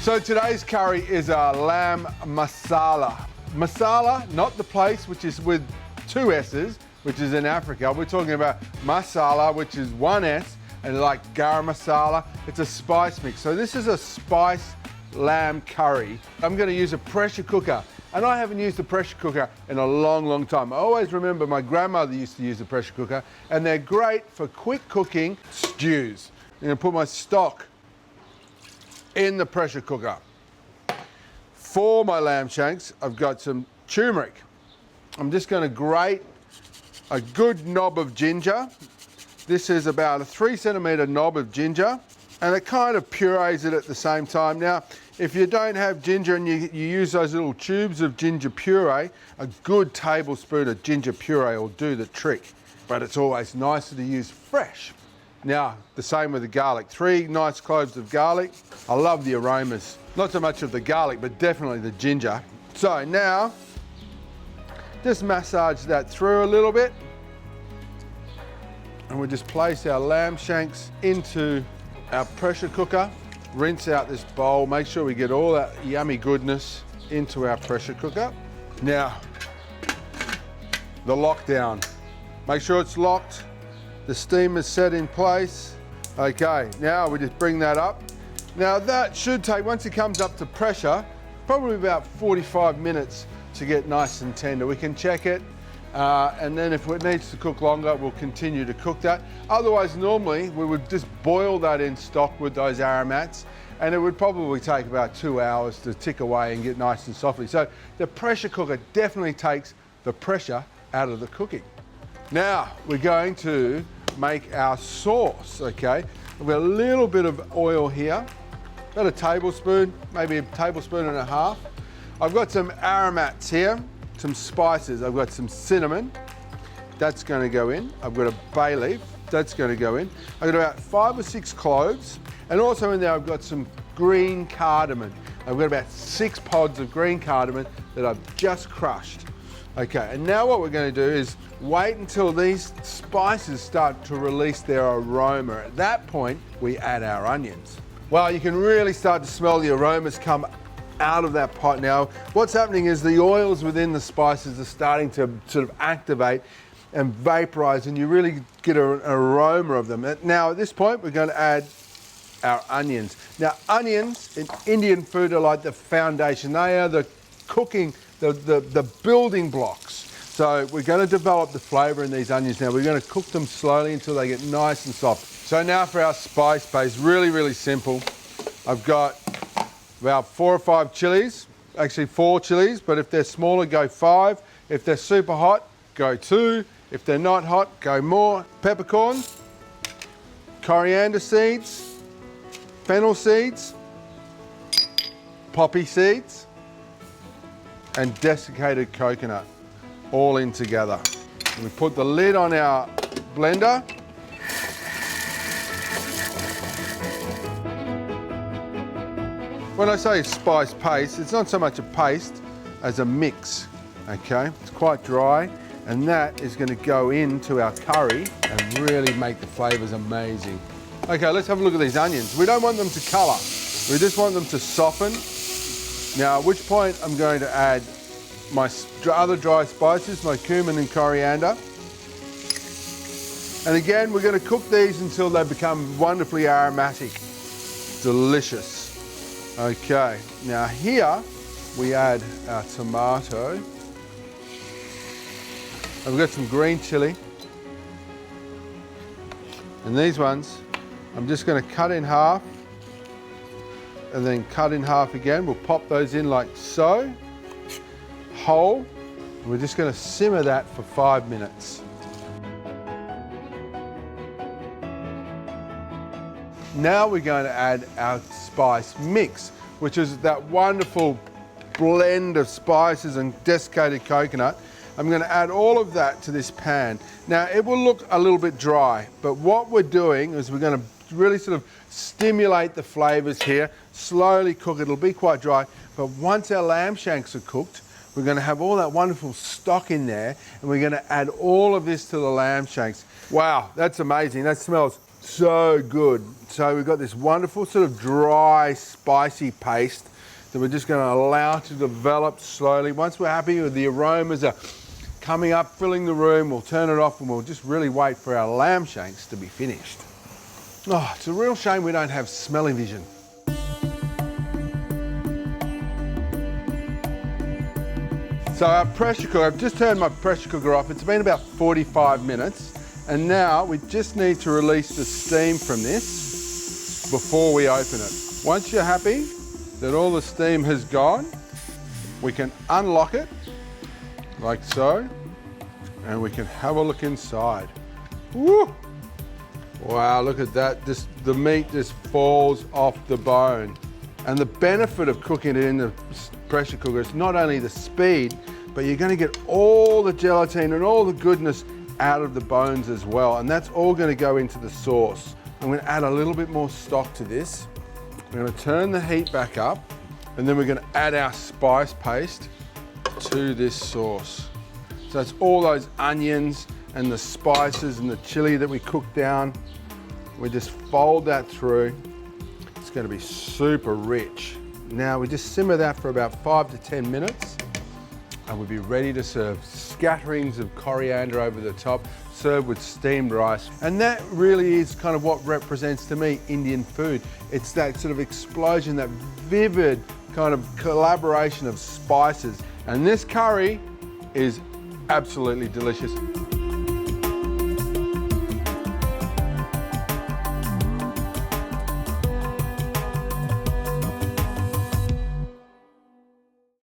So today's curry is a lamb masala. Masala, not the place, which is with 2 S's, which is in Africa. We're talking about masala, which is 1 S, and like garam masala. It's a spice mix. So this is a spice lamb curry. I'm going to use a pressure cooker. And I haven't used a pressure cooker in a long, long time. I always remember my grandmother used to use a pressure cooker, and they're great for quick cooking stews. I'm going to put my stock in the pressure cooker. For my lamb shanks, I've got some turmeric. I'm just going to grate a good knob of ginger. This is about a 3 centimetre knob of ginger, and it kind of purees it at the same time. Now, if you don't have ginger and you use those little tubes of ginger puree, a good tablespoon of ginger puree will do the trick. But it's always nicer to use fresh. Now, the same with the garlic. 3 nice cloves of garlic. I love the aromas. Not so much of the garlic, but definitely the ginger. So now, just massage that through a little bit. And we'll just place our lamb shanks into our pressure cooker. Rinse out this bowl, make sure we get all that yummy goodness into our pressure cooker. Now, the lockdown. Make sure it's locked. The steam is set in place. Okay, now we just bring that up. Now that should take, once it comes up to pressure, probably about 45 minutes to get nice and tender. We can check it, and then if it needs to cook longer, we'll continue to cook that. Otherwise, normally we would just boil that in stock with those aromats, and it would probably take about 2 hours to tick away and get nice and softly. So the pressure cooker definitely takes the pressure out of the cooking. Now we're going to make our sauce, okay? We've got a little bit of oil here, about a tablespoon, maybe a tablespoon and a half. I've got some aromats here, some spices. I've got some cinnamon, that's going to go in. I've got a bay leaf, that's going to go in. I've got about 5 or 6 cloves, and also in there I've got some green cardamom. I've got about 6 pods of green cardamom that I've just crushed. Okay, and now what we're going to do is wait until these spices start to release their aroma. At that point, we add our onions. Well, you can really start to smell the aromas come out of that pot now. What's happening is the oils within the spices are starting to sort of activate and vaporize, and you really get an aroma of them. Now, at this point, we're going to add our onions. Now, onions in Indian food are like the foundation. They are the cooking, the building blocks. So we're going to develop the flavour in these onions now. We're going to cook them slowly until they get nice and soft. So now for our spice base, really, really simple. I've got about 4 or 5 chilies, actually 4 chilies, but if they're smaller, go 5. If they're super hot, go 2. If they're not hot, go more. Peppercorn, coriander seeds, fennel seeds, poppy seeds, and desiccated coconut, all in together. And we put the lid on our blender. When I say spice paste, it's not so much a paste as a mix, okay? It's quite dry, and that is going to go into our curry and really make the flavours amazing. Okay, let's have a look at these onions. We don't want them to colour, we just want them to soften. Now, at which point I'm going to add my other dry spices, my cumin and coriander. And again, we're going to cook these until they become wonderfully aromatic. Delicious. Okay, now here we add our tomato. And we've got some green chilli. And these ones, I'm just going to cut in half and then cut in half again. We'll pop those in like so, whole. We're just going to simmer that for 5 minutes. Now we're going to add our spice mix, which is that wonderful blend of spices and desiccated coconut. I'm going to add all of that to this pan. Now it will look a little bit dry, but what we're doing is we're going to really sort of stimulate the flavours here, slowly cook it. It'll be quite dry, but once our lamb shanks are cooked, we're going to have all that wonderful stock in there, and we're going to add all of this to the lamb shanks. Wow, that's amazing. That smells So good. So we've got this wonderful sort of dry, spicy paste that we're just going to allow to develop slowly. Once we're happy with the aromas are coming up, filling the room, we'll turn it off and we'll just really wait for our lamb shanks to be finished. Oh, it's a real shame we don't have smelling vision. So our pressure cooker, I've just turned my pressure cooker off. It's been about 45 minutes. And now we just need to release the steam from this before we open it. Once you're happy that all the steam has gone, we can unlock it like so, and we can have a look inside. Woo! Wow, look at that. The meat just falls off the bone. And the benefit of cooking it in the pressure cooker is not only the speed, but you're going to get all the gelatin and all the goodness out of the bones as well. And that's all going to go into the sauce. I'm going to add a little bit more stock to this. I'm going to turn the heat back up, and then we're going to add our spice paste to this sauce. So it's all those onions and the spices and the chili that we cooked down. We just fold that through. It's going to be super rich. Now we just simmer that for about 5 to 10 minutes and we'll be ready to serve. Scatterings of coriander over the top, served with steamed rice. And that really is kind of what represents to me Indian food. It's that sort of explosion, that vivid kind of collaboration of spices. And this curry is absolutely delicious.